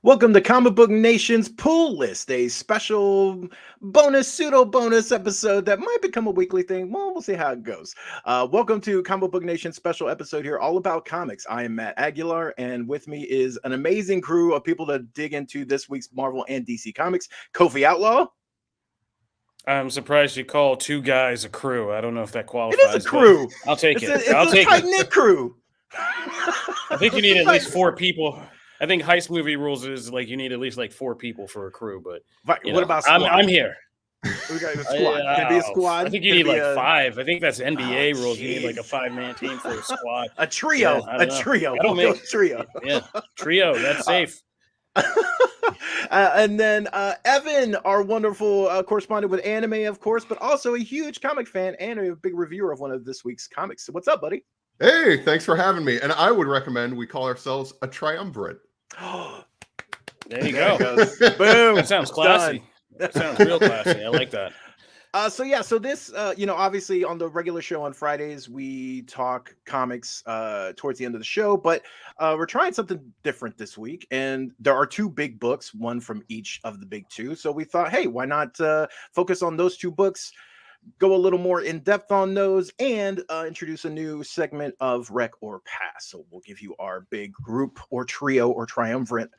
Welcome to Comic Book Nation's Pool List, a special pseudo bonus episode that might become a weekly thing. Well, we'll see how it goes. Welcome to Comic Book Nation's special episode here, all about comics. I am Matt Aguilar, and with me is an amazing crew of people to dig into this week's Marvel and DC comics. Kofi Outlaw. I'm surprised you call two guys a crew. I don't know if that It is a qualifies. crew. I'll take it. It's I'll a take tight it. knit crew. I think you need at least four people. I think heist movie rules is like you need at least like four people for a crew. But what about squad? I'm here. We got a squad. Can it be a squad? I think you need like five. I think that's NBA rules. You need like a 5-man team for a squad. A trio. Yeah, trio. I don't make a trio. Yeah, trio. That's safe. And then Evan, our wonderful correspondent with anime, of course, but also a huge comic fan and a big reviewer of one of this week's comics. So what's up, buddy? Hey, thanks for having me. And I would recommend we call ourselves a triumvirate. There you go. Boom. That sounds classy. That sounds real classy. I like that. So this, obviously on the regular show on Fridays, we talk comics towards the end of the show, but we're trying something different this week. And there are two big books, one from each of the big two. So we thought, hey, why not focus on those two books, go a little more in depth on those, and introduce a new segment of Rec or Pass. So we'll give you our big group or trio or triumvirate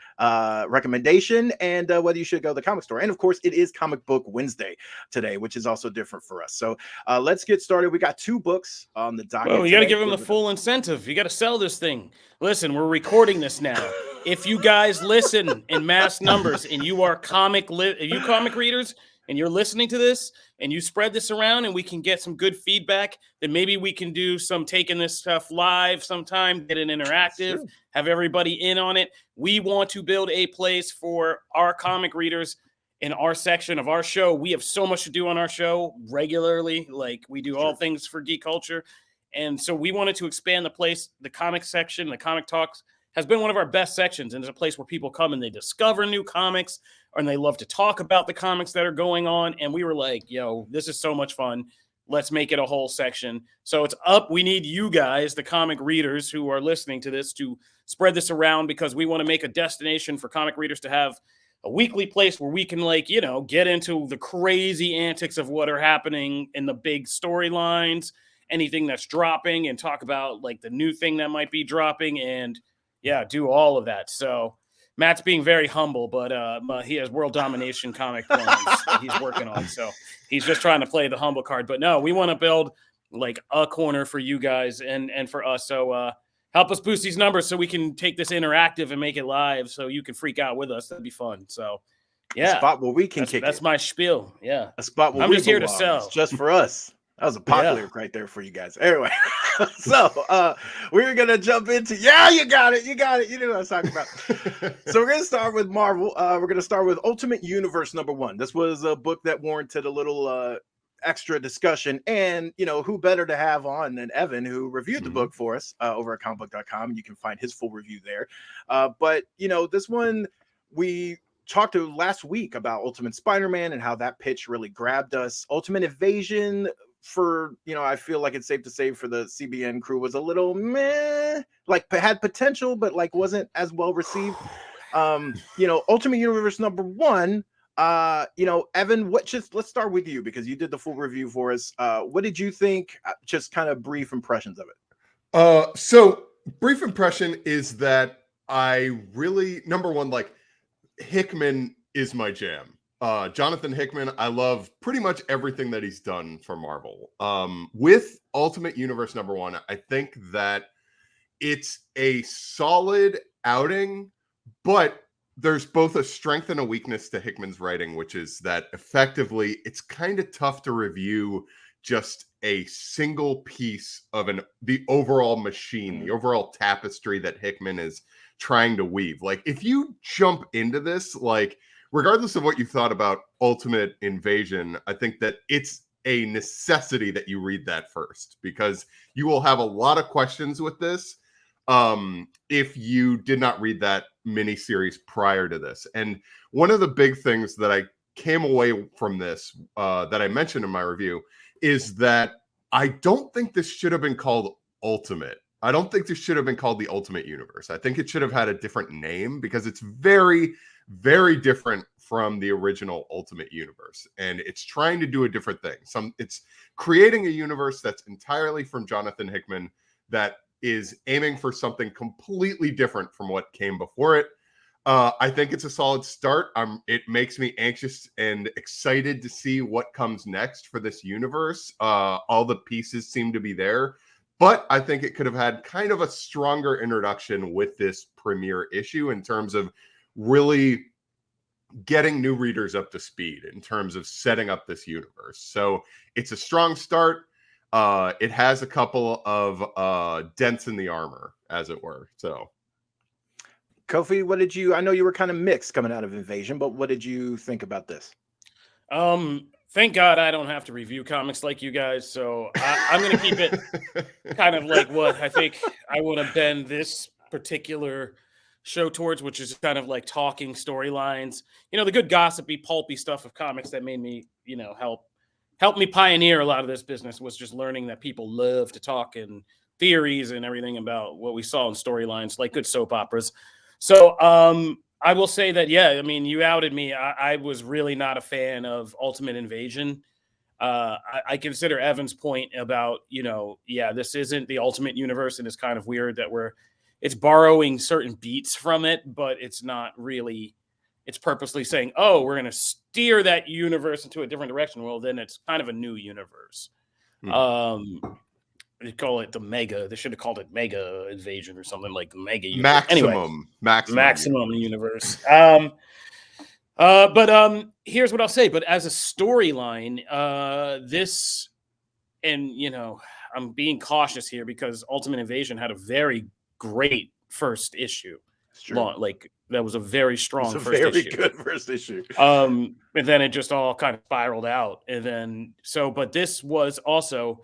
recommendation and whether you should go to the comic store. And of course, it is Comic Book Wednesday today, which is also different for us. So let's get started. We got two books on the docket. Well, you got to give them the full incentive. You got to sell this thing. Listen, we're recording this now. If you guys listen in mass numbers and you are comic readers, and you're listening to this and you spread this around and we can get some good feedback, then maybe we can do some taking this stuff live sometime, get it interactive, have everybody in on it. We want to build a place for our comic readers in our section of our show. We have so much to do on our show regularly. Like we do all things for geek culture. And so we wanted to expand the place. The comic section, the comic talks has been one of our best sections. And it's a place where people come and they discover new comics, and they love to talk about the comics that are going on. And we were like, yo, this is so much fun. Let's make it a whole section. So it's up. We need you guys, the comic readers who are listening to this, to spread this around, because we want to make a destination for comic readers to have a weekly place where we can, get into the crazy antics of what are happening in the big storylines, anything that's dropping, and talk about like the new thing that might be dropping, and do all of that. So Matt's being very humble, but he has world domination comic plans that he's working on. So he's just trying to play the humble card. But no, we want to build like a corner for you guys and for us. So help us boost these numbers so we can take this interactive and make it live so you can freak out with us. That'd be fun. So a spot where we can kick that's my spiel. Yeah. A spot where I'm just here to sell. It's just for us. That was a popular right there for you guys. Anyway, so we're going to jump into, you got it. You knew what I was talking about. So we're going to start with Marvel. We're going to start with Ultimate Universe #1. This was a book that warranted a little extra discussion. And, who better to have on than Evan, who reviewed the book for us over at comicbook.com. You can find his full review there. But, this one, we talked to last week about Ultimate Spider-Man and how that pitch really grabbed us. Ultimate Invasion, for I feel like it's safe to say for the CBN crew, was a little meh, like had potential but like wasn't as well received. Ultimate Universe #1, Evan, let's start with you because you did the full review for us. What did you think? Just kind of brief impressions of it. So brief impression is that I really, #1, like Hickman is my jam. Jonathan Hickman, I love pretty much everything that he's done for Marvel. With Ultimate Universe #1, I think that it's a solid outing, but there's both a strength and a weakness to Hickman's writing, which is that effectively it's kind of tough to review just a single piece of the overall machine, the overall tapestry that Hickman is trying to weave. Like if you jump into this, like regardless of what you thought about Ultimate Invasion, I think that it's a necessity that you read that first, because you will have a lot of questions with this if you did not read that miniseries prior to this. And one of the big things that I came away from this that I mentioned in my review is that I don't think this should have been called Ultimate. I don't think this should have been called the Ultimate Universe. I think it should have had a different name because it's very, very different from the original Ultimate Universe. And it's trying to do a different thing. It's creating a universe that's entirely from Jonathan Hickman that is aiming for something completely different from what came before it. I think it's a solid start. It makes me anxious and excited to see what comes next for this universe. All the pieces seem to be there. But I think it could have had kind of a stronger introduction with this premiere issue in terms of really getting new readers up to speed in terms of setting up this universe. So it's a strong start. It has a couple of dents in the armor, as it were. So, Kofi, what did you? I know you were kind of mixed coming out of Invasion, but what did you think about this? Thank God I don't have to review comics like you guys, so I'm going to keep it kind of like what I think I want to bend this particular show towards, which is kind of like talking storylines. You know, the good gossipy, pulpy stuff of comics that made me, you know, help me pioneer a lot of this business was just learning that people love to talk and theories and everything about what we saw in storylines, like good soap operas. So, I will say that, yeah, I mean, you outed me. I was really not a fan of Ultimate Invasion. I consider Evan's point about, you know, yeah, this isn't the Ultimate Universe, and it's kind of weird that it's borrowing certain beats from it, but it's not really, it's purposely saying, oh, we're going to steer that universe into a different direction. Well, then it's kind of a new universe. They call it the Mega. They should have called it Mega Invasion or something, like the Mega Universe. Maximum universe. But here's what I'll say. But as a storyline, this, and you know, I'm being cautious here because Ultimate Invasion had a very great first issue. Like that was a very strong first issue. Very good first issue. And then it just all kind of spiraled out. And then but this was also,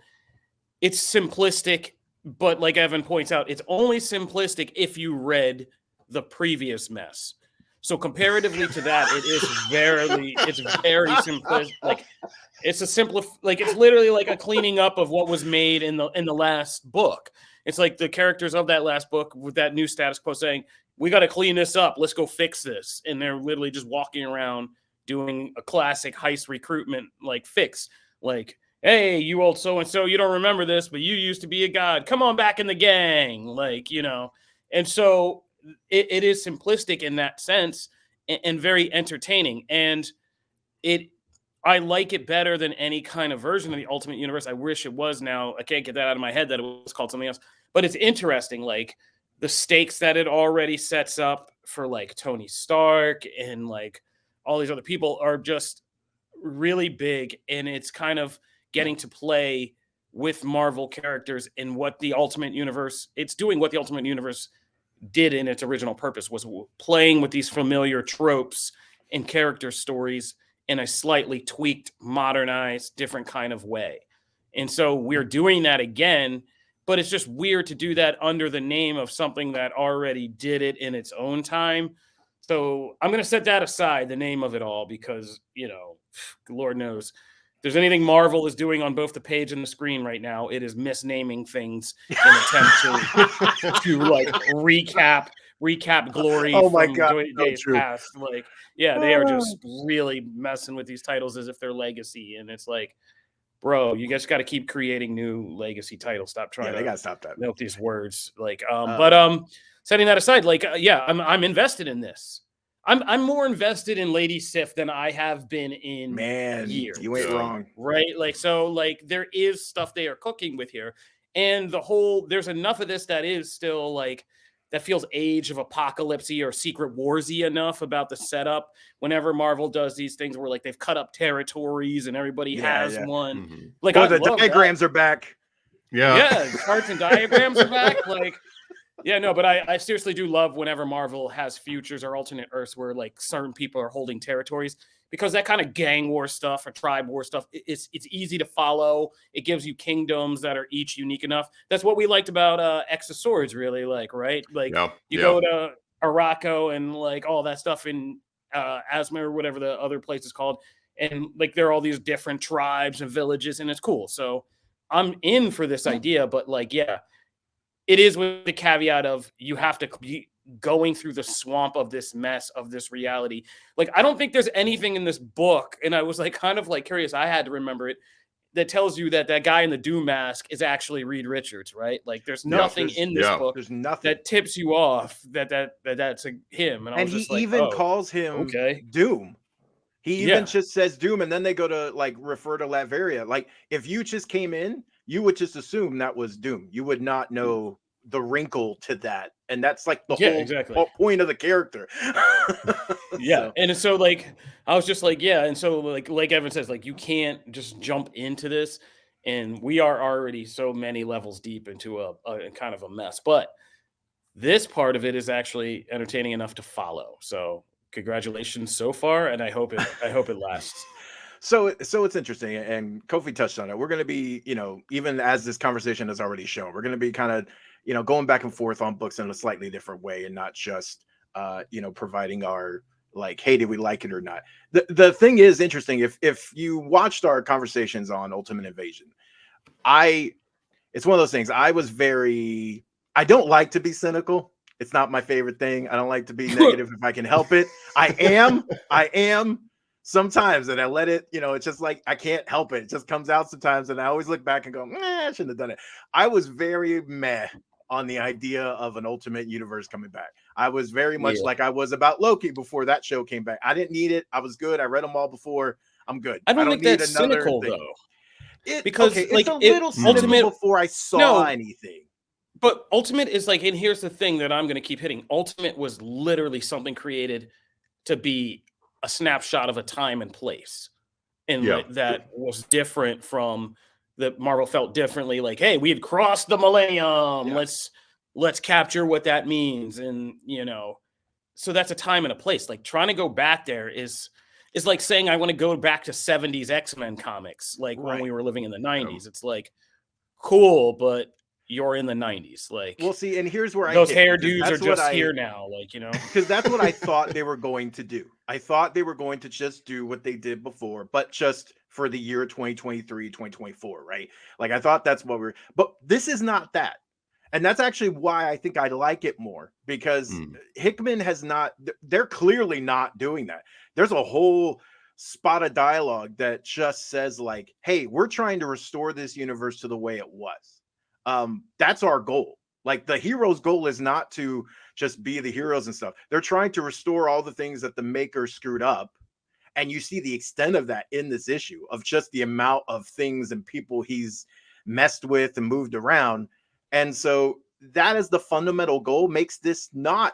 it's simplistic, but like Evan points out, it's only simplistic if you read the previous mess. So comparatively to that, it's very simplistic. Like it's it's literally like a cleaning up of what was made in the last book. It's like the characters of that last book with that new status quo saying, we got to clean this up. Let's go fix this. And they're literally just walking around doing a classic heist recruitment, like fix, like, hey, you old so-and-so, you don't remember this, but you used to be a god. Come on back in the gang. Like, you know, and so it is simplistic in that sense and very entertaining. And I like it better than any kind of version of the Ultimate Universe. I wish it was now. I can't get that out of my head that it was called something else, but it's interesting. Like the stakes that it already sets up for like Tony Stark and like all these other people are just really big. And it's kind of getting to play with Marvel characters and what the Ultimate Universe, it's doing what the Ultimate Universe did in its original purpose, was playing with these familiar tropes and character stories in a slightly tweaked, modernized, different kind of way. And so we're doing that again, but it's just weird to do that under the name of something that already did it in its own time. So I'm going to set that aside, the name of it all, because, you know, Lord knows, if there's anything Marvel is doing on both the page and the screen right now, it is misnaming things in attempt to like recap glory. Oh my God, days past. Like, yeah, they are just really messing with these titles as if they're legacy, and it's like, bro, you guys got to keep creating new legacy titles. Stop trying. They gotta stop that. Milk these words. Like, setting that aside, like, yeah, I'm invested in this. I'm more invested in Lady Sif than I have been in years. You ain't wrong. Right? Like, so like there is stuff they are cooking with here. And there's enough of this that is still like, that feels Age of Apocalypse-y or Secret Wars-y enough about the setup. Whenever Marvel does these things where like they've cut up territories and everybody has one. Mm-hmm. Like, the diagrams are back. Yeah, charts and diagrams are back. Like, yeah, no, but I seriously do love whenever Marvel has futures or alternate Earths where like certain people are holding territories, because that kind of gang war stuff or tribe war stuff, it's easy to follow. It gives you kingdoms that are each unique enough. That's what we liked about X of Swords, really, like, right? Like you go to Araco and like all that stuff in Asma or whatever the other place is called, and like there are all these different tribes and villages, and it's cool. So I'm in for this idea, but like, yeah, it is with the caveat of you have to be going through the swamp of this mess of this reality. Like, I don't think there's anything in this book, and I was like kind of like curious, I had to remember it, that tells you that that guy in the Doom mask is actually Reed Richards, right? Like, there's nothing in this book there's nothing that tips you off that's him. And I was he just like, even oh, calls him okay. Doom. He even Yeah. just says Doom, and then they go to like refer to Latveria. Like, if you just came in, you would just assume that was Doom. You would not know the wrinkle to that, and that's like the whole point of the character. Yeah. And so like I was just like, yeah. And so like Evan says, like, you can't just jump into this, and we are already so many levels deep into a kind of a mess. But this part of it is actually entertaining enough to follow. So congratulations so far, and I hope it lasts. So it's interesting, and Kofi touched on it. We're going to be, even as this conversation has already shown, we're going to be kind of, going back and forth on books in a slightly different way, and not just, providing our like, hey, did we like it or not? The thing is interesting. If you watched our conversations on Ultimate Invasion, it's one of those things. I don't like to be cynical. It's not my favorite thing. I don't like to be negative if I can help it. I am sometimes, and I let it, it's just like, I can't help it. It just comes out sometimes. And I always look back and go, I shouldn't have done it. I was very meh on the idea of an Ultimate Universe coming back. I was very much like I was about Loki before that show came back. I didn't need it. I was good. I read them all before. I'm good. I don't think need that's another cynical thing. though. Because it's a little cynical before I saw anything. But Ultimate is like, and here's the thing that I'm going to keep hitting. Ultimate was literally something created to be a snapshot of a time and place. And that was different from that Marvel felt differently. Like, hey, we had crossed the millennium. Yeah. Let's capture what that means. And, so that's a time and a place. Like, trying to go back there is like saying, I want to go back to 70s X-Men comics. Like when we were living in the 90s, it's like, cool, but you're in the 90s. Like, well, see, and here's where those hairdos are just here now, like, because that's what I thought they were going to do. I thought they were going to just do what they did before, but just for the year 2023, 2024, right? Like, I thought that's what but this is not that. And that's actually why I think I like it more, because Hickman they're clearly not doing that. There's a whole spot of dialogue that just says like, hey, we're trying to restore this universe to the way it was. That's our goal. Like, the hero's goal is not to just be the heroes and stuff. They're trying to restore all the things that the maker screwed up. And you see the extent of that in this issue, of just the amount of things and people he's messed with and moved around. And so that is the fundamental goal, makes this not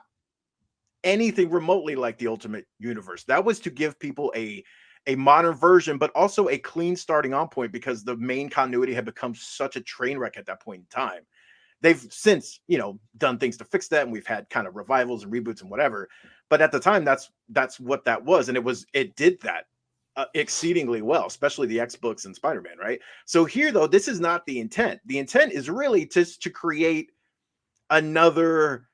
anything remotely like the Ultimate Universe. That was to give people a modern version, but also a clean starting on point, because the main continuity had become such a train wreck at that point in time. They've since, done things to fix that, and we've had kind of revivals and reboots and whatever. But at the time, that's what that was, and it did that exceedingly well, especially the X books and Spider-Man, right? So here, though, this is not the intent. The intent is really just to create another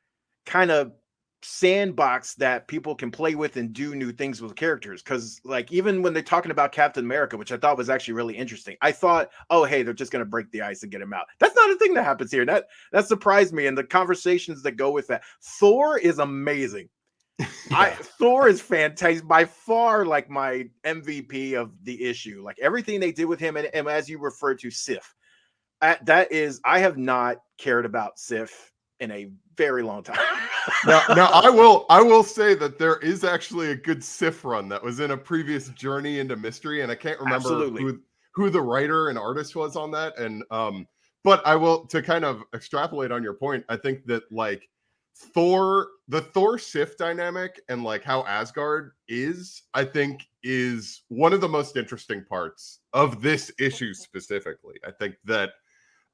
kind of sandbox that people can play with and do new things with characters. Because like, even when they're talking about Captain America, which I thought was actually really interesting, I thought, oh, hey, they're just going to break the ice and get him out. That's not a thing that happens here. That surprised me, and the conversations that go with that. Thor is amazing. Thor is fantastic, by far, like my MVP of the issue. Like, everything they did with him, and as you referred to, Sif, I have not cared about Sif in a very long time. now I will say that there is actually a good Sif run that was in a previous Journey into Mystery, and I can't remember who the writer and artist was on that. And but I will, to kind of extrapolate on your point, I think that like the Thor Sif dynamic and like how Asgard is, I think, is one of the most interesting parts of this issue specifically. I think that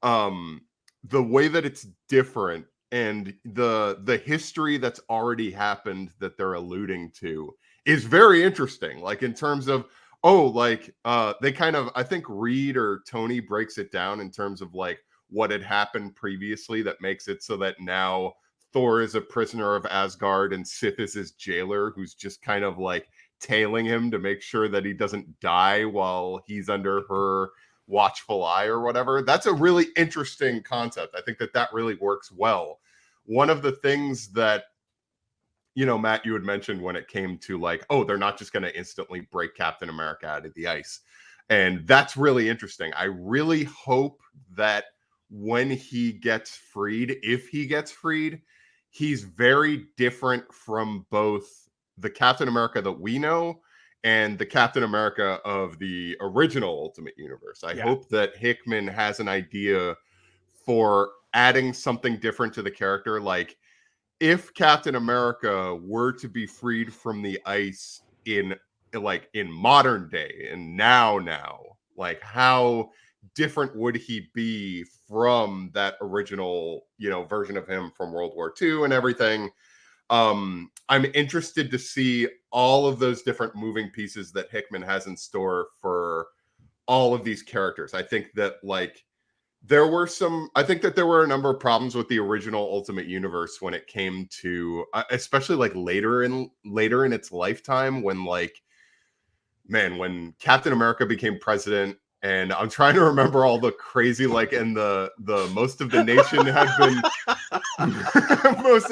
the way that it's different, and the history that's already happened that they're alluding to, is very interesting. Like, in terms of, they kind of, I think Reed or Tony breaks it down in terms of like what had happened previously that makes it so that now Thor is a prisoner of Asgard and Sif is his jailer, who's just kind of like tailing him to make sure that he doesn't die while he's under her watchful eye or whatever. That's a really interesting concept. I think that really works well. One of the things that, Matt, you had mentioned when it came to like, oh, they're not just going to instantly break Captain America out of the ice. And that's really interesting. I really hope that when he gets freed, if he gets freed, he's very different from both the Captain America that we know and the Captain America of the original Ultimate Universe. I hope that Hickman has an idea for adding something different to the character. Like, if Captain America were to be freed from the ice in modern day and now, like, how different would he be from that original, version of him from World War II and everything? I'm interested to see all of those different moving pieces that Hickman has in store for all of these characters. I think that there were a number of problems with the original Ultimate Universe when it came to, especially like later in its lifetime, when when Captain America became president, and I'm trying to remember all the crazy, and the most of the nation had been most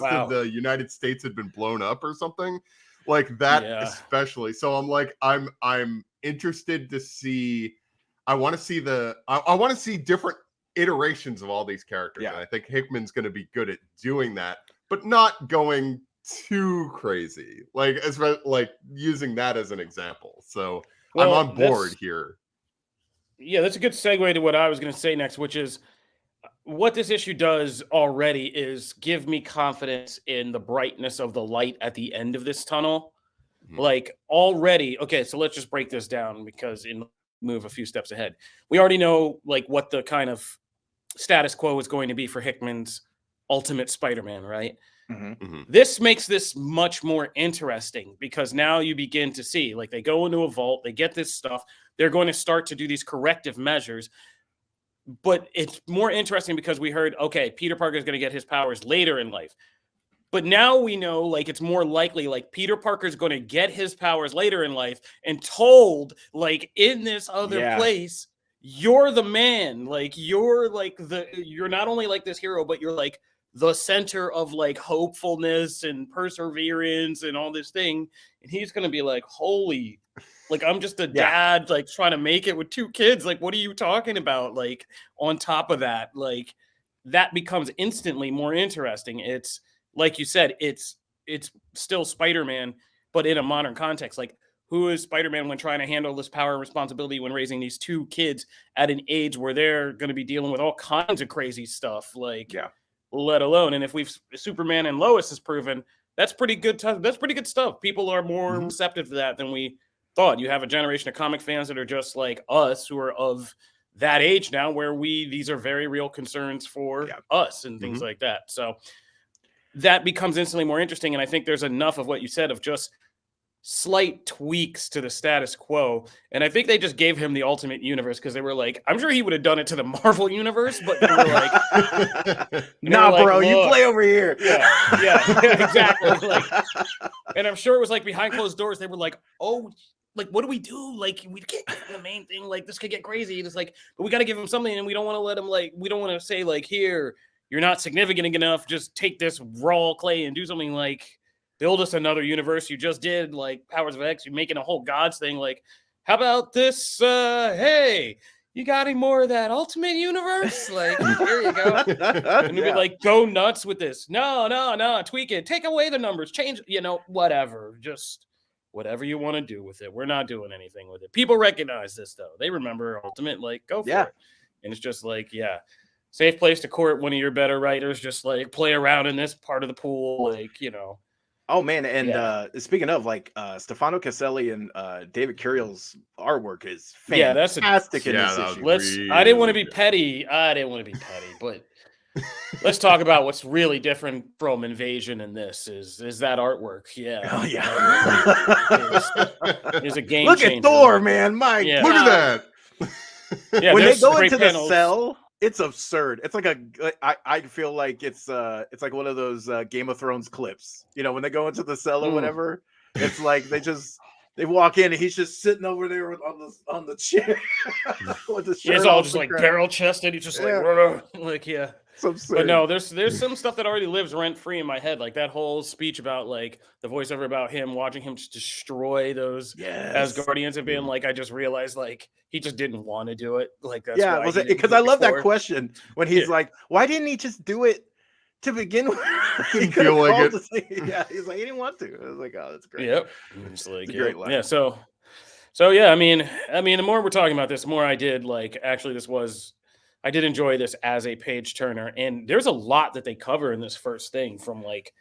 of the United States had been blown up or something like that, especially. So I'm interested to see. I want to see different iterations of all these characters. Yeah. And I think Hickman's going to be good at doing that, but not going too crazy. Like using that as an example. So I'm on board here. Yeah, that's a good segue to what I was going to say next, which is what this issue does already is give me confidence in the brightness of the light at the end of this tunnel. Mm-hmm. Like already, okay, so let's just break this down because move a few steps ahead. We already know what the kind of status quo is going to be for Hickman's Ultimate Spider-Man, right? Mm-hmm. Mm-hmm. This makes this much more interesting because now you begin to see they go into a vault, they get this stuff, they're going to start to do these corrective measures. But it's more interesting because we heard, okay, Peter Parker is going to get his powers later in life. But now we know, it's more likely, Peter Parker's going to get his powers later in life and told, in this other place, you're the man. You're you're not only this hero, but you're the center of hopefulness and perseverance and all this thing. And he's going to be holy, I'm just a dad, trying to make it with 2 kids. What are you talking about? On top of that, that becomes instantly more interesting. It's, like you said, it's still Spider-Man, but in a modern context. Who is Spider-Man when trying to handle this power and responsibility when raising these 2 kids at an age where they're going to be dealing with all kinds of crazy stuff? Let alone, and if Superman and Lois has proven, that's pretty good. That's pretty good stuff. People are more receptive to that than we thought. You have a generation of comic fans that are just like us, who are of that age now, where these are very real concerns for us and things like that. So that becomes instantly more interesting. And I think there's enough of what you said of just slight tweaks to the status quo. And I think they just gave him the Ultimate Universe because they were I'm sure he would have done it to the Marvel Universe, but they were nah, bro, you play over here. Yeah, exactly. And I'm sure it was behind closed doors. They were oh, what do we do? We can't get the main thing. This could get crazy. It's but we got to give him something, and we don't want to let him we don't want to say here, you're not significant enough. Just take this raw clay and do something build us another universe. You just did Powers of X. You're making a whole gods thing. How about this? Hey, you got any more of that Ultimate Universe? Here you go. And you'd be go nuts with this. No, tweak it. Take away the numbers. Change, whatever. Just whatever you want to do with it. We're not doing anything with it. People recognize this, though. They remember Ultimate. Go for it. And it's just safe place to court one of your better writers. Just play around in this part of the pool. Oh man, and speaking of Stefano Caselli and David Curiel's artwork is fantastic in this issue. I didn't want to be petty. But let's talk about what's really different from Invasion in this is that artwork. Yeah. Oh yeah. There's a game Look changer. At Thor, man. My God. Look at that. When they go into the cell, it's absurd. It's I feel like it's one of those Game of Thrones clips. When they go into the cell or whatever, it's they just They walk in and he's just sitting over there on the chair with the shirt. He's all just like barrel chested. He's just like yeah. But no, there's some stuff that already lives rent free in my head, like that whole speech about like the voiceover about him watching him just destroy those Asgardians and being like, I just realized like he just didn't want to do it. Like that's why because I love that question when he's like, why didn't he just do it to begin with? Didn't feel like it. He's like, he didn't want to. I was like, oh, that's great. Yep. It's like, it's a great line. Yeah. So yeah, I mean, the more we're talking about this, the more I did like. Actually, I did enjoy this as a page turner, and there's a lot that they cover in this first thing, from like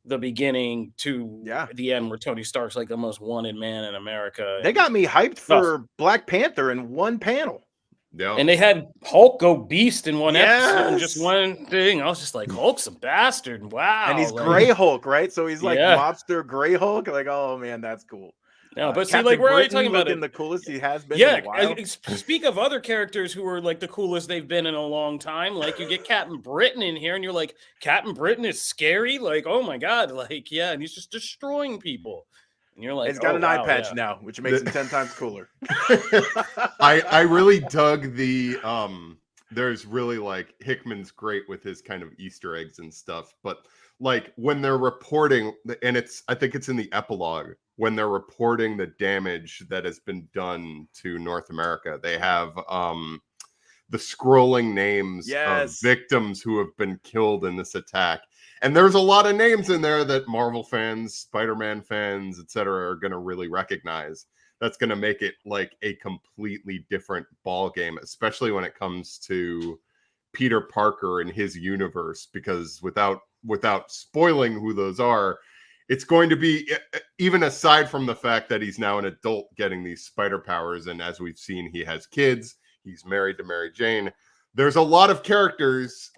the beginning to the end, where Tony Stark's like the most wanted man in America. They got me hyped for Black Panther in one panel. Yeah. And they had Hulk go beast in one episode, and just one thing. I was just like, Hulk's a bastard. Wow. And he's Gray Hulk, right? So he's like mobster Gray Hulk. Like, oh man, that's cool. No, but see, like, we're already talking about the coolest he has been in a while. Speak of other characters who are like the coolest they've been in a long time. Like, you get Captain Britain in here, and you're like, Captain Britain is scary. Like, oh my god, like, yeah, and he's just destroying people. And you're like, he's got an eye patch now, which makes him 10 times cooler. I really dug the there's really like Hickman's great with his kind of Easter eggs and stuff, but like when they're reporting, and I think it's in the epilogue, when they're reporting the damage that has been done to North America, they have the scrolling names of victims who have been killed in this attack. And there's a lot of names in there that Marvel fans, Spider-Man fans, etc., are going to really recognize. That's going to make it like a completely different ball game, especially when it comes to Peter Parker and his universe, because without spoiling who those are, it's going to be, even aside from the fact that he's now an adult getting these spider powers, and as we've seen, he has kids, he's married to Mary Jane. There's a lot of characters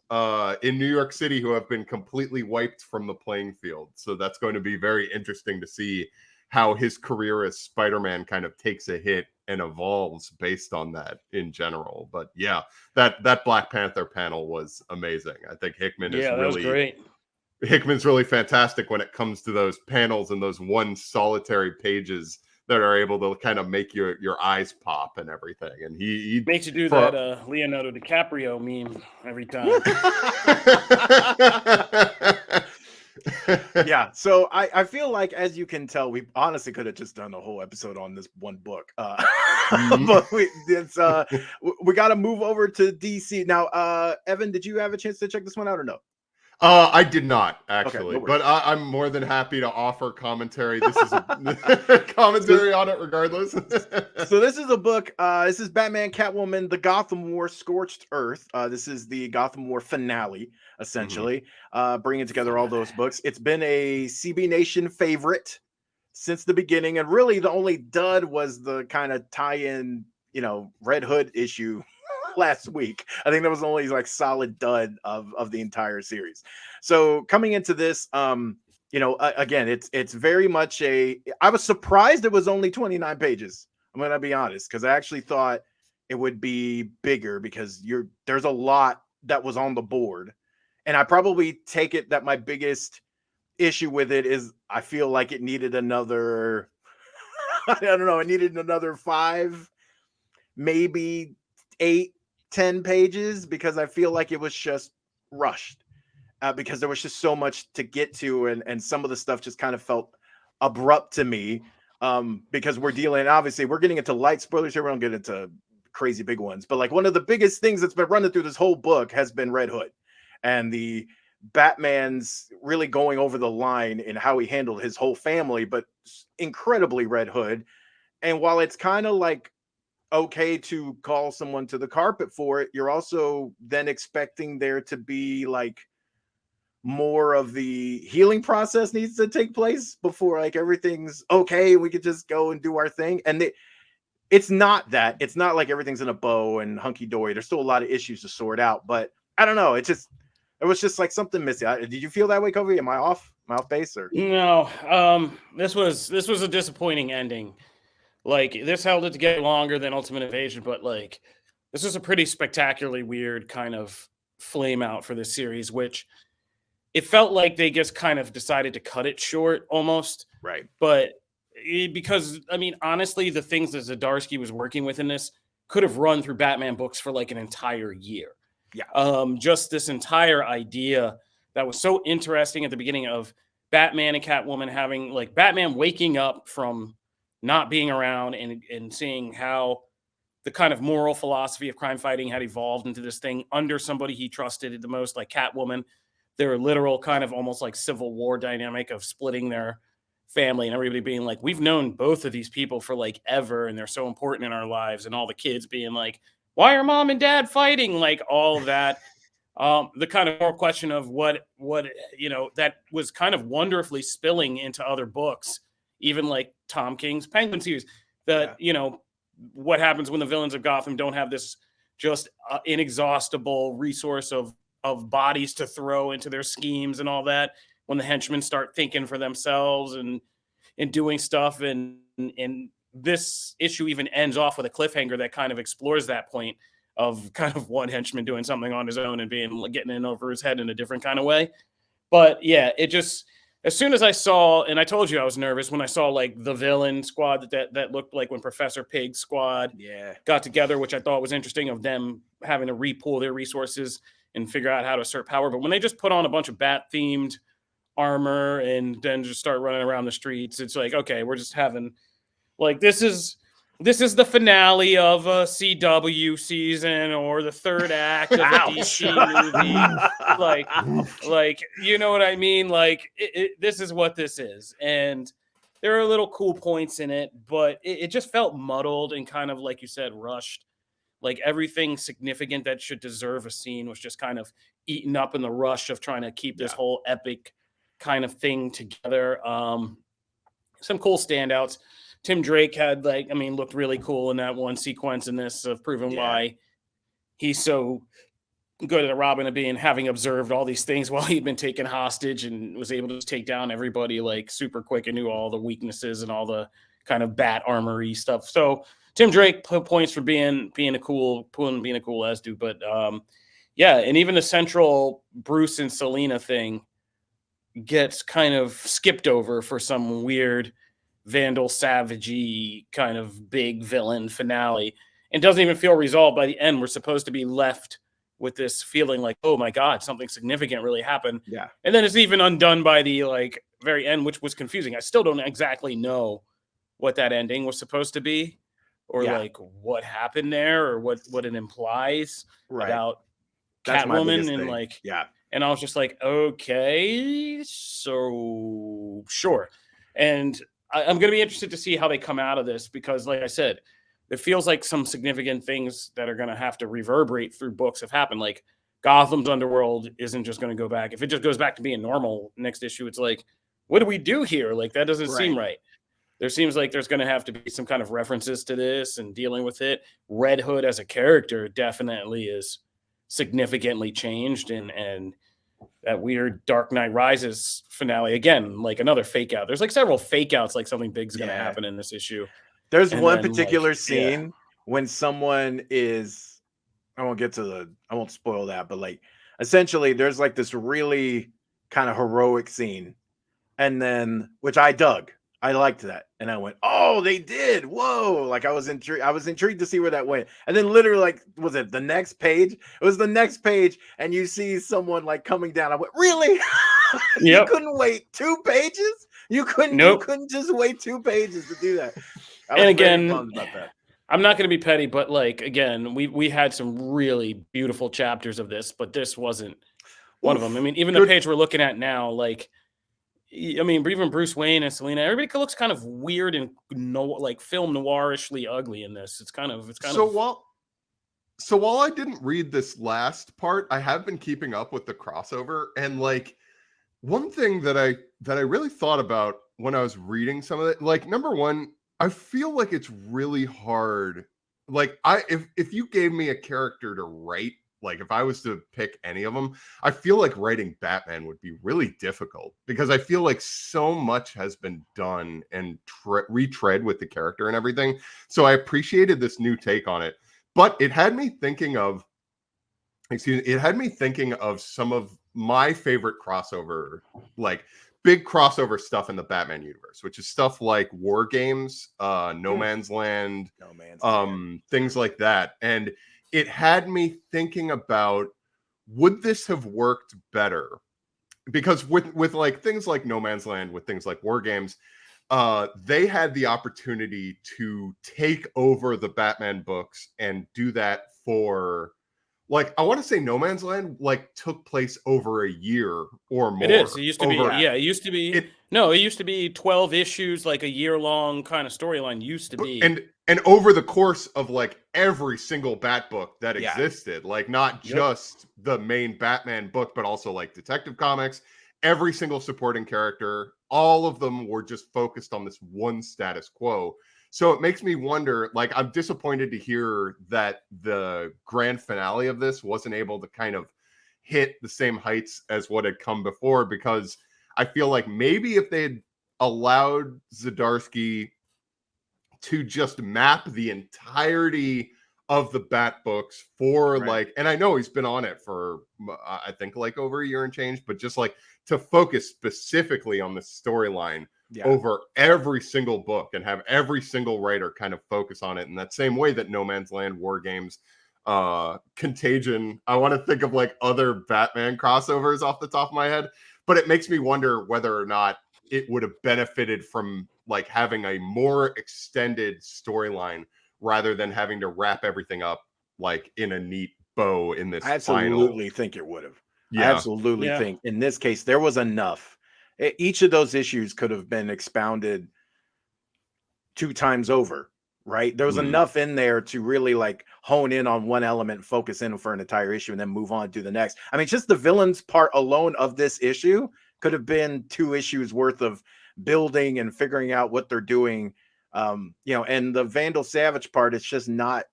in New York City who have been completely wiped from the playing field. So that's going to be very interesting to see how his career as Spider-Man kind of takes a hit and evolves based on that in general. But yeah, that Black Panther panel was amazing. I think Hickman is really great. Hickman's really fantastic when it comes to those panels and those one solitary pages that are able to kind of make your eyes pop and everything. And he makes you do that Leonardo DiCaprio meme every time. Yeah, so I feel like, as you can tell, we honestly could have just done a whole episode on this one book. But we got to move over to DC now. Evan, did you have a chance to check this one out or no? I did not actually, okay, but I'm more than happy to offer commentary. This is a commentary on it regardless. So this is a book. This is Batman, Catwoman, the Gotham War, Scorched Earth. This is the Gotham War finale, essentially, bringing together all those books. It's been a CB Nation favorite since the beginning, and really the only dud was the kind of tie-in, Red Hood issue last week. I think that was the only like solid dud of the entire series. So coming into this, again, it's very much I was surprised it was only 29 pages. I'm gonna be honest, because I actually thought it would be bigger, because there's a lot that was on the board, and I probably take it that my biggest issue with it is I feel like it needed another I don't know, it needed another 5, maybe 8, 10 pages, because I feel like it was just rushed, because there was just so much to get to, and some of the stuff just kind of felt abrupt to me, because we're getting into light spoilers here. We don't get into crazy big ones, but like one of the biggest things that's been running through this whole book has been Red Hood, and the Batman's really going over the line in how he handled his whole family, but incredibly Red Hood. And while it's kind of like okay to call someone to the carpet for it, you're also then expecting there to be like more of the healing process needs to take place before like everything's okay, we could just go and do our thing. And it's not like everything's in a bow and hunky-dory. There's still a lot of issues to sort out, but I don't know, it was just like something missing. Did you feel that way, Kobe? Am I off base? Or no? This was a disappointing ending. Like, this held it together longer than Ultimate Invasion, but like, this was a pretty spectacularly weird kind of flame out for this series, which it felt like they just kind of decided to cut it short almost. Right. But because I mean, honestly, the things that Zdarsky was working with in this could have run through Batman books for like an entire year. Yeah. Just this entire idea that was so interesting at the beginning of Batman and Catwoman having like Batman waking up from not being around and seeing how the kind of moral philosophy of crime fighting had evolved into this thing under somebody he trusted the most, like Catwoman. Their literal kind of almost like Civil War dynamic of splitting their family and everybody being like, we've known both of these people for like ever, and they're so important in our lives, and all the kids being like, why are mom and dad fighting? Like all of that. The kind of more question of what that was kind of wonderfully spilling into other books, even like Tom King's Penguin series, that what happens when the villains of Gotham don't have this just inexhaustible resource of bodies to throw into their schemes and all that, when the henchmen start thinking for themselves and doing stuff. And this issue even ends off with a cliffhanger that kind of explores that point of kind of one henchman doing something on his own and getting in over his head in a different kind of way. But yeah, it just, as soon as I saw, and I told you I was nervous when I saw like the villain squad that looked like when Professor Pig's squad got together, which I thought was interesting, of them having to repool their resources and figure out how to assert power. But when they just put on a bunch of bat themed armor and then just start running around the streets, it's like, okay, we're just having like, this is the finale of a CW season or the third act of a DC movie. like, you know what I mean? Like this is what this is. And there are little cool points in it, but it just felt muddled and kind of, like you said, rushed. Like everything significant that should deserve a scene was just kind of eaten up in the rush of trying to keep this whole epic kind of thing together. Some cool standouts. Tim Drake had looked really cool in that one sequence in this of proving why he's so good at Robin, having observed all these things while he'd been taken hostage and was able to just take down everybody like super quick and knew all the weaknesses and all the kind of bat armory stuff. So Tim Drake points for being a cool as dude. But and even the central Bruce and Selena thing gets kind of skipped over for some weird Vandal Savage-y kind of big villain finale, and doesn't even feel resolved by the end. We're supposed to be left with this feeling like, oh my God, something significant really happened. Yeah. And then it's even undone by the very end, which was confusing. I still don't exactly know what that ending was supposed to be, or what happened there, or what it implies about Catwoman and and I was just like, okay, so sure. And I'm going to be interested to see how they come out of this, because like I said, it feels like some significant things that are going to have to reverberate through books have happened. Like Gotham's underworld isn't just going to go back. If it just goes back to being normal next issue, it's like, what do we do here? Like that doesn't seem right. There seems like there's going to have to be some kind of references to this and dealing with it. Red Hood as a character definitely is significantly changed, and that weird Dark Knight Rises finale, again, like another fake out. There's like several fake outs, like something big's going to happen in this issue. There's one particular scene when someone is, I won't spoil that, but like essentially there's like this really kind of heroic scene, and then, which I dug. I liked that. And I went, oh, they did. Whoa. Like I was intrigued to see where that went. And then literally, like, was it the next page? It was the next page. And you see someone like coming down. I went, really? You couldn't wait 2 pages? You couldn't just wait 2 pages to do that. And again, about that. I'm not going to be petty, but like, again, we had some really beautiful chapters of this, but this wasn't one of them. I mean, even the page we're looking at now, like, I mean, even Bruce Wayne and Selena, everybody looks kind of weird and like film noirishly ugly in this. It's kind of So while I didn't read this last part, I have been keeping up with the crossover, and like one thing that I really thought about when I was reading some of it, like number one, I feel like it's really hard. Like if you gave me a character to write, like if I was to pick any of them, I feel like writing Batman would be really difficult, because I feel like so much has been done and retread with the character and everything. So I appreciated this new take on it, but it had me thinking of some of my favorite crossover like big crossover stuff in the Batman universe, which is stuff like War Games, No Man's Land, things like that. And it had me thinking about, would this have worked better? Because with like things like No Man's Land, with things like War Games, they had the opportunity to take over the Batman books and do that for, like, I want to say No Man's Land like took place over a year or more. It is. It used to be. Yeah, it used to be. It used to be 12 issues, like a year-long kind of storyline. Used to be. And over the course of like every single Bat book that existed, like not just the main Batman book, but also like Detective Comics, every single supporting character, all of them were just focused on this one status quo. So it makes me wonder, like, I'm disappointed to hear that the grand finale of this wasn't able to kind of hit the same heights as what had come before, because I feel like maybe if they had allowed Zdarsky to just map the entirety of the Bat books for like, and I know he's been on it for, I think like over a year and change, but just like to focus specifically on the storyline over every single book and have every single writer kind of focus on it in that same way that No Man's Land, War Games, Contagion. I want to think of like other Batman crossovers off the top of my head, but it makes me wonder whether or not it would have benefited from like having a more extended storyline rather than having to wrap everything up like in a neat bow in this. I absolutely think it would have. Yeah. I absolutely think in this case there was enough. Each of those issues could have been expounded 2 times over, right? There was enough in there to really like hone in on one element, focus in for an entire issue, and then move on to the next. I mean, just the villains part alone of this issue could have been 2 issues worth of building and figuring out what they're doing. You know, and the Vandal Savage part, it's not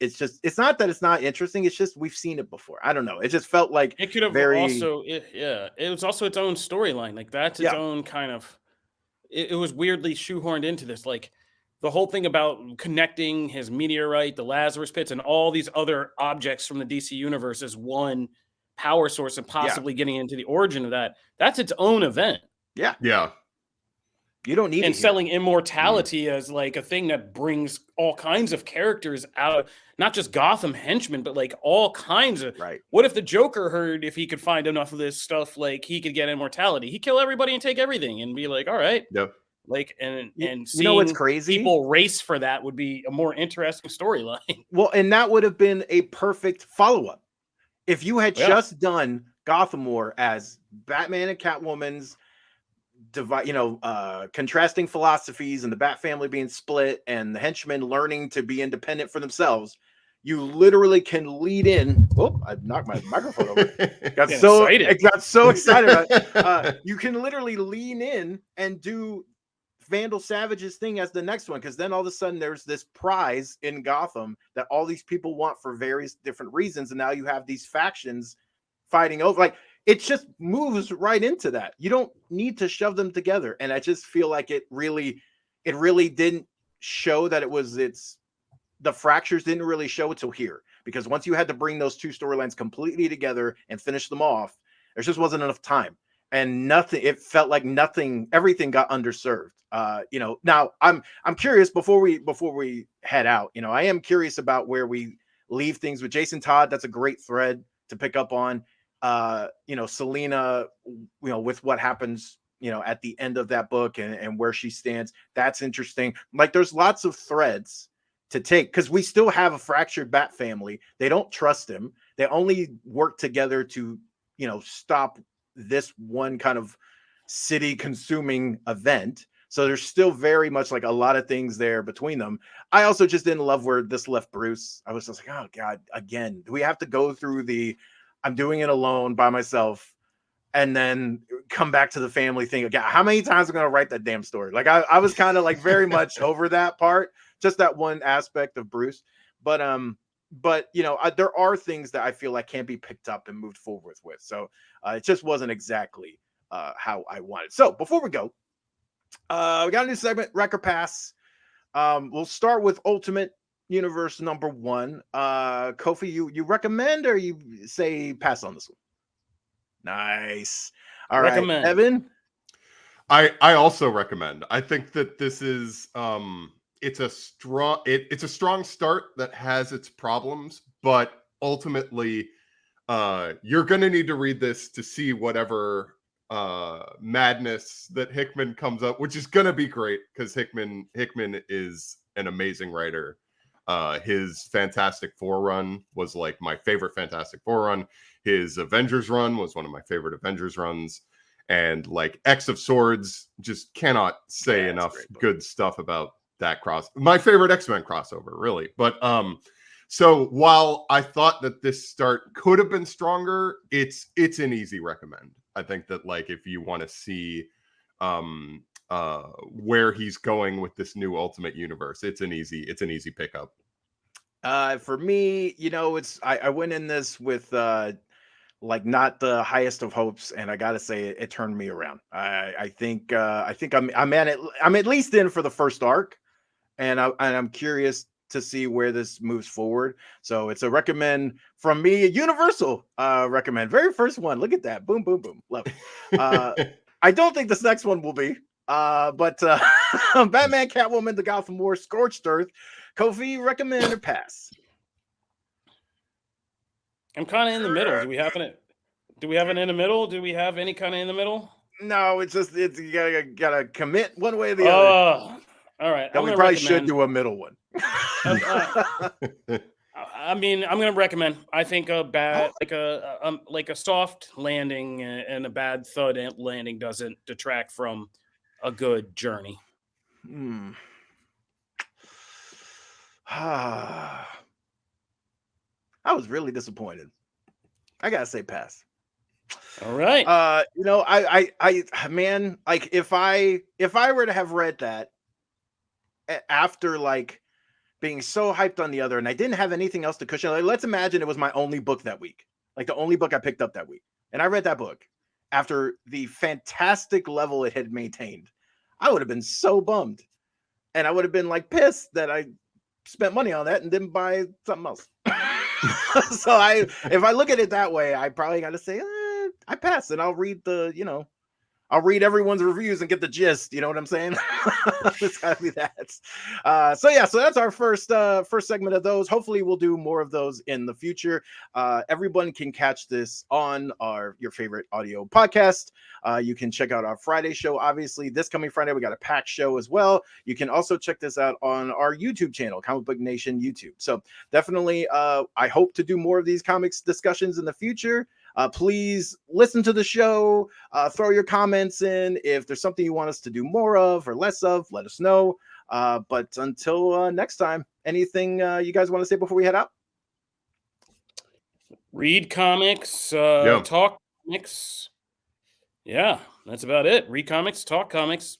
that it's not interesting. It's just we've seen it before. I don't know. It just felt like it could have it was also its own storyline. Like that's its own kind of. It was weirdly shoehorned into this. Like the whole thing about connecting his meteorite, the Lazarus pits, and all these other objects from the DC universe as one power source, and possibly getting into the origin of that. That's its own event. Yeah. Yeah. You don't need and selling immortality as like a thing that brings all kinds of characters out, not just Gotham henchmen, but like all kinds of. Right. What if the Joker heard if he could find enough of this stuff, like he could get immortality? He'd kill everybody and take everything and be like, all right. Yep. Like and you know what's crazy? People race for that would be a more interesting storyline. Well, and that would have been a perfect follow-up if you had just done Gotham War as Batman and Catwoman's contrasting philosophies and the Bat family being split and the henchmen learning to be independent for themselves. You literally can lead in. Oh, I knocked my microphone over. I got so excited. You can literally lean in and do Vandal Savage's thing as the next one, because then all of a sudden there's this prize in Gotham that all these people want for various different reasons, and now you have these factions fighting over. Like, it just moves right into that. You don't need to shove them together. And I just feel like it really didn't show that the fractures didn't really show until here, because once you had to bring those 2 storylines completely together and finish them off, there just wasn't enough time, and it felt like everything got underserved. Now I'm curious before we head out, I am curious about where we leave things with Jason Todd. That's a great thread to pick up on. Selena, with what happens, at the end of that book and where she stands, that's interesting. Like, there's lots of threads to take, because we still have a fractured Bat family. They don't trust him. They only work together to, stop this one kind of city consuming event. So there's still very much like a lot of things there between them. I also just didn't love where this left Bruce. I was just like, oh God, again, do we have to go through I'm doing it alone by myself and then come back to the family thing again? How many times am I going to write that damn story? Like, I was kind of like very much over that part, just that one aspect of Bruce. But there are things that I feel like can't be picked up and moved forward with. So it just wasn't exactly how I wanted. So before we go, we got a new segment, Record Pass. We'll start with Ultimate Universe number 1. Kofi, you recommend, or you say pass on this one? Nice. All right, Evan. I also recommend. I think that this is it's a strong start that has its problems, but ultimately you're going to need to read this to see whatever madness that Hickman comes up, which is going to be great because Hickman is an amazing writer. His Fantastic Four run was like my favorite Fantastic Four run. His Avengers run was one of my favorite Avengers runs. And like X of Swords, just cannot say enough good stuff about that my favorite X-Men crossover, really. But so while I thought that this start could have been stronger, it's an easy recommend. I think that like if you want to see where he's going with this new Ultimate Universe, it's an easy pickup. For me, I went in this with like not the highest of hopes, and I gotta say it turned me around. I think I'm at least in for the first arc, and I'm curious to see where this moves forward. So it's a recommend from me, a universal recommend. Very first one. Look at that. Boom, boom, boom. Love it. I don't think this next one will be. But Batman, Catwoman, the Gotham War, Scorched Earth. Kofi, recommend or pass? I'm kind of in the middle. Do we have an in the middle? Do we have any kind of in the middle? No, it's you gotta commit one way or the other. All right. We probably should do a middle one. I mean, I'm going to recommend. I think a bad, like a soft landing and a bad thud landing doesn't detract from a good journey. I was really disappointed. I gotta say pass. All right. I man, like if I were to have read that after like being so hyped on the other and I didn't have anything else to cushion, like let's imagine it was my only book that week, like the only book I picked up that week, and I read that book after the fantastic level it had maintained, I would have been so bummed, and I would have been like pissed that I spent money on that and didn't buy something else. So if I look at it that way, I probably got to say I pass, and I'll read I'll read everyone's reviews and get the gist. You know what I'm saying? It's gotta be that. So that's our first segment of those. Hopefully we'll do more of those in the future. Everyone can catch this on your favorite audio podcast. You can check out our Friday show. Obviously, this coming Friday, we got a packed show as well. You can also check this out on our YouTube channel, ComicBook Nation YouTube. So definitely, I hope to do more of these comics discussions in the future. Please listen to the show, throw your comments in. If there's something you want us to do more of or less of, let us know. But until next time, anything you guys want to say before we head out? Read comics, talk comics. Yeah, that's about it. Read comics, talk comics.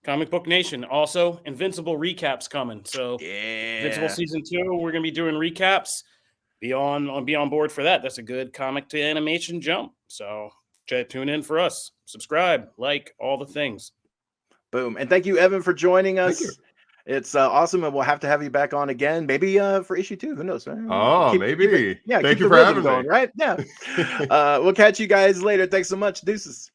Comic Book Nation. Also, Invincible recaps coming. So Invincible season 2, we're going to be doing recaps. Be on board for that. That's a good comic to animation jump. So tune in for us. Subscribe, like, all the things. Boom. And thank you, Evan, for joining us. It's awesome, and we'll have to have you back on again, maybe for issue 2. Who knows? Maybe. Thank you for having me. Right? Yeah. We'll catch you guys later. Thanks so much. Deuces.